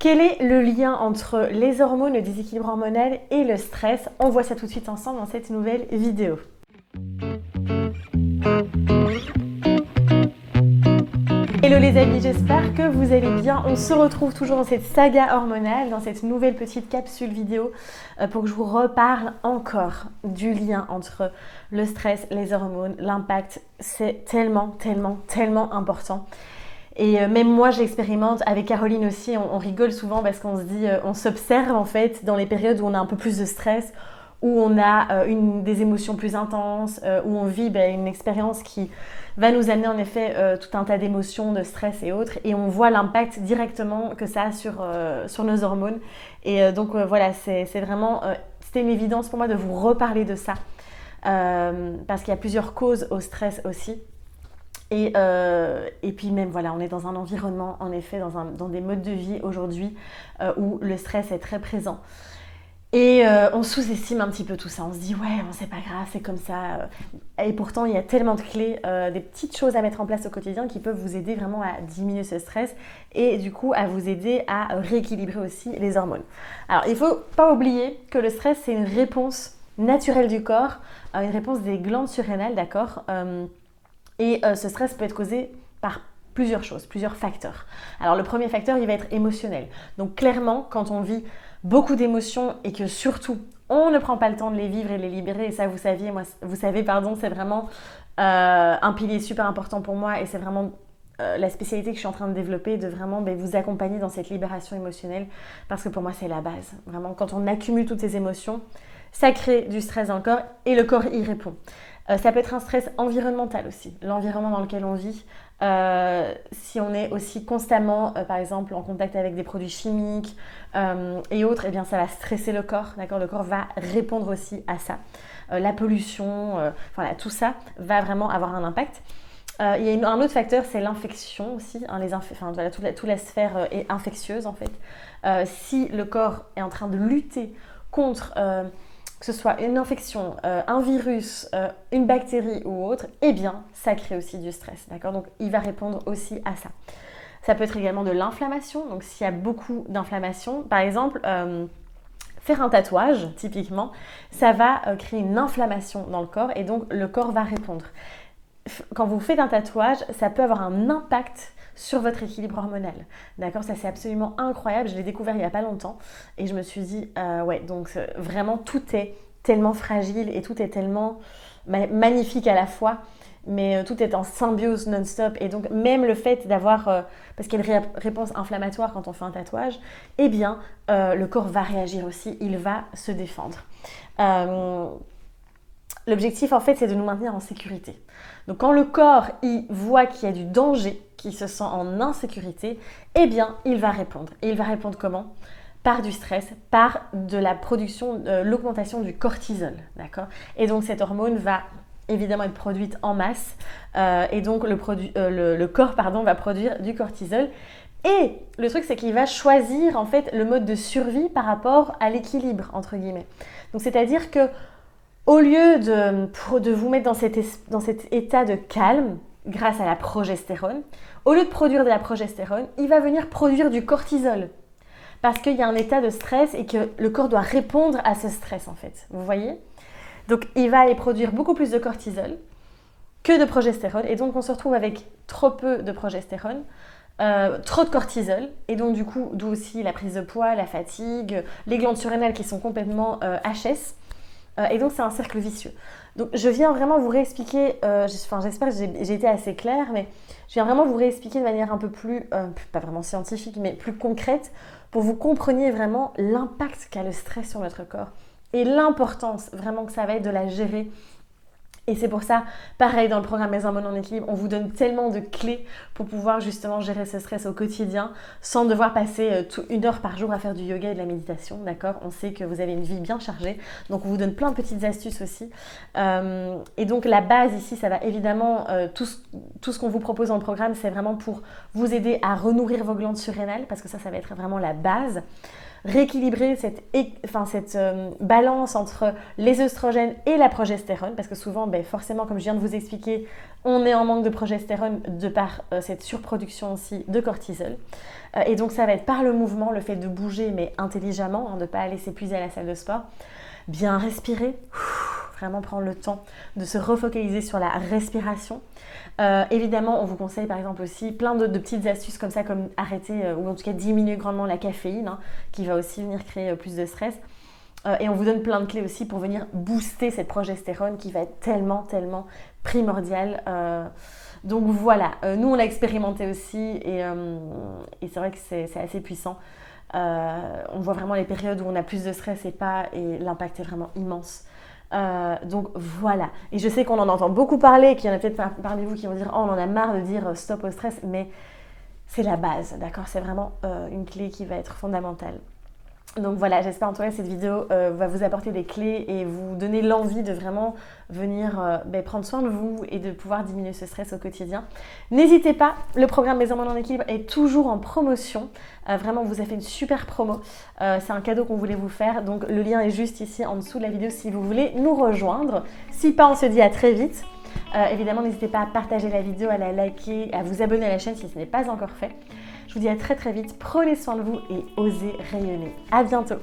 Quel est le lien entre les hormones, le déséquilibre hormonal et le stress? On voit ça tout de suite ensemble dans cette nouvelle vidéo. Hello les amis, j'espère que vous allez bien. On se retrouve toujours dans cette saga hormonale, dans cette nouvelle petite capsule vidéo pour que je vous reparle encore du lien entre le stress, les hormones, l'impact. C'est tellement important. Et même moi, je l'expérimente. Avec Caroline aussi, on rigole souvent parce qu'on se dit, on s'observe en fait dans les périodes où on a un peu plus de stress, où on a des émotions plus intenses, où on vit une expérience qui va nous amener en effet tout un tas d'émotions, de stress et autres. Et on voit l'impact directement que ça a sur nos hormones. Et donc voilà, c'est vraiment, c'était une évidence pour moi de vous reparler de ça. Parce qu'il y a plusieurs causes au stress aussi. Et puis même voilà, on est dans un environnement, en effet, dans des modes de vie aujourd'hui où le stress est très présent. Et on sous-estime un petit peu tout ça, on se dit ouais, bon, c'est pas grave, c'est comme ça. Et pourtant, il y a tellement de clés, des petites choses à mettre en place au quotidien qui peuvent vous aider vraiment à diminuer ce stress et du coup à vous aider à rééquilibrer aussi les hormones. Alors, il ne faut pas oublier que le stress, c'est une réponse naturelle du corps, une réponse des glandes surrénales, d'accord Et ce stress peut être causé par plusieurs choses, plusieurs facteurs. Alors le premier facteur, il va être émotionnel. Donc clairement, quand on vit beaucoup d'émotions et que surtout, on ne prend pas le temps de les vivre et de les libérer, et ça vous savez, c'est vraiment un pilier super important pour moi et c'est vraiment la spécialité que je suis en train de développer, de vraiment vous accompagner dans cette libération émotionnelle parce que pour moi, c'est la base. Vraiment, quand on accumule toutes ces émotions, ça crée du stress dans le corps et le corps y répond. Ça peut être un stress environnemental aussi, l'environnement dans lequel on vit. Si on est aussi constamment, par exemple, en contact avec des produits chimiques et autres, eh bien, ça va stresser le corps, d'accord ? Le corps va répondre aussi à ça. La pollution, voilà, tout ça va vraiment avoir un impact. Il y a un autre facteur, c'est l'infection aussi, hein, voilà, toute la sphère est infectieuse en fait. Si le corps est en train de lutter contre que ce soit une infection, un virus, une bactérie ou autre, eh bien, ça crée aussi du stress, d'accord ? Donc, il va répondre aussi à ça. Ça peut être également de l'inflammation. Donc, s'il y a beaucoup d'inflammation, par exemple, faire un tatouage, typiquement, ça va créer une inflammation dans le corps et donc le corps va répondre. Quand vous faites un tatouage, ça peut avoir un impact sur votre équilibre hormonal. D'accord ? Ça, c'est absolument incroyable. Je l'ai découvert il n'y a pas longtemps et je me suis dit, ouais, donc vraiment, tout est tellement fragile et tout est tellement magnifique à la fois, mais tout est en symbiose non-stop. Et donc, même le fait d'avoir, parce qu'il y a une réponse inflammatoire quand on fait un tatouage, eh bien, le corps va réagir aussi, il va se défendre. L'objectif, en fait, c'est de nous maintenir en sécurité. Donc, quand le corps il voit qu'il y a du danger, qu'il se sent en insécurité, eh bien, il va répondre. Et il va répondre comment ? Par du stress, par de la production, l'augmentation du cortisol, d'accord ? Et donc, cette hormone va évidemment être produite en masse. Et donc, le corps va produire du cortisol. Et le truc, c'est qu'il va choisir, en fait, le mode de survie par rapport à l'équilibre, entre guillemets. Donc, c'est-à-dire que au lieu de vous mettre dans cet état de calme, grâce à la progestérone, au lieu de produire de la progestérone, il va venir produire du cortisol. Parce qu'il y a un état de stress et que le corps doit répondre à ce stress en fait. Vous voyez ? Donc il va aller produire beaucoup plus de cortisol que de progestérone. Et donc on se retrouve avec trop peu de progestérone, trop de cortisol. Et donc du coup, d'où aussi la prise de poids, la fatigue, les glandes surrénales qui sont complètement HS. Et donc c'est un cercle vicieux. Donc je viens vraiment vous réexpliquer, j'espère que j'ai été assez claire, mais je viens vraiment vous réexpliquer de manière un peu plus, pas vraiment scientifique, mais plus concrète, pour que vous compreniez vraiment l'impact qu'a le stress sur notre corps et l'importance vraiment que ça va être de la gérer. Et c'est pour ça, pareil dans le programme Mes hormones en équilibre, on vous donne tellement de clés pour pouvoir justement gérer ce stress au quotidien sans devoir passer 1 heure par jour à faire du yoga et de la méditation, d'accord ? On sait que vous avez une vie bien chargée, donc on vous donne plein de petites astuces aussi. Et donc la base ici, ça va évidemment, tout ce qu'on vous propose dans le programme, c'est vraiment pour vous aider à renourrir vos glandes surrénales, parce que ça va être vraiment la base. Rééquilibrer cette balance entre les œstrogènes et la progestérone, parce que souvent forcément, comme je viens de vous expliquer, on est en manque de progestérone de par cette surproduction aussi de cortisol. Et donc ça va être par le mouvement, le fait de bouger mais intelligemment, de ne pas aller s'épuiser à la salle de sport. Bien respirer, vraiment prendre le temps de se refocaliser sur la respiration. Évidemment, on vous conseille par exemple aussi plein de petites astuces comme ça, comme arrêter ou en tout cas diminuer grandement la caféine, qui va aussi venir créer plus de stress. Et on vous donne plein de clés aussi pour venir booster cette progestérone qui va être tellement primordiale. Donc voilà, nous on l'a expérimenté aussi et c'est vrai que c'est assez puissant. On voit vraiment les périodes où on a plus de stress et l'impact est vraiment immense. Donc voilà, et je sais qu'on en entend beaucoup parler, qu'il y en a peut-être parmi vous qui vont dire oh on en a marre de dire stop au stress, mais c'est la base, d'accord, c'est vraiment une clé qui va être fondamentale. Donc voilà, j'espère en tout cas que cette vidéo va vous apporter des clés et vous donner l'envie de vraiment venir prendre soin de vous et de pouvoir diminuer ce stress au quotidien. N'hésitez pas, le programme Mes Hormones en équilibre est toujours en promotion. Vraiment, on vous a fait une super promo. C'est un cadeau qu'on voulait vous faire. Donc le lien est juste ici en dessous de la vidéo si vous voulez nous rejoindre. Si pas, on se dit à très vite. Évidemment, n'hésitez pas à partager la vidéo, à la liker, à vous abonner à la chaîne si ce n'est pas encore fait. Je vous dis à très vite, prenez soin de vous et osez rayonner. À bientôt.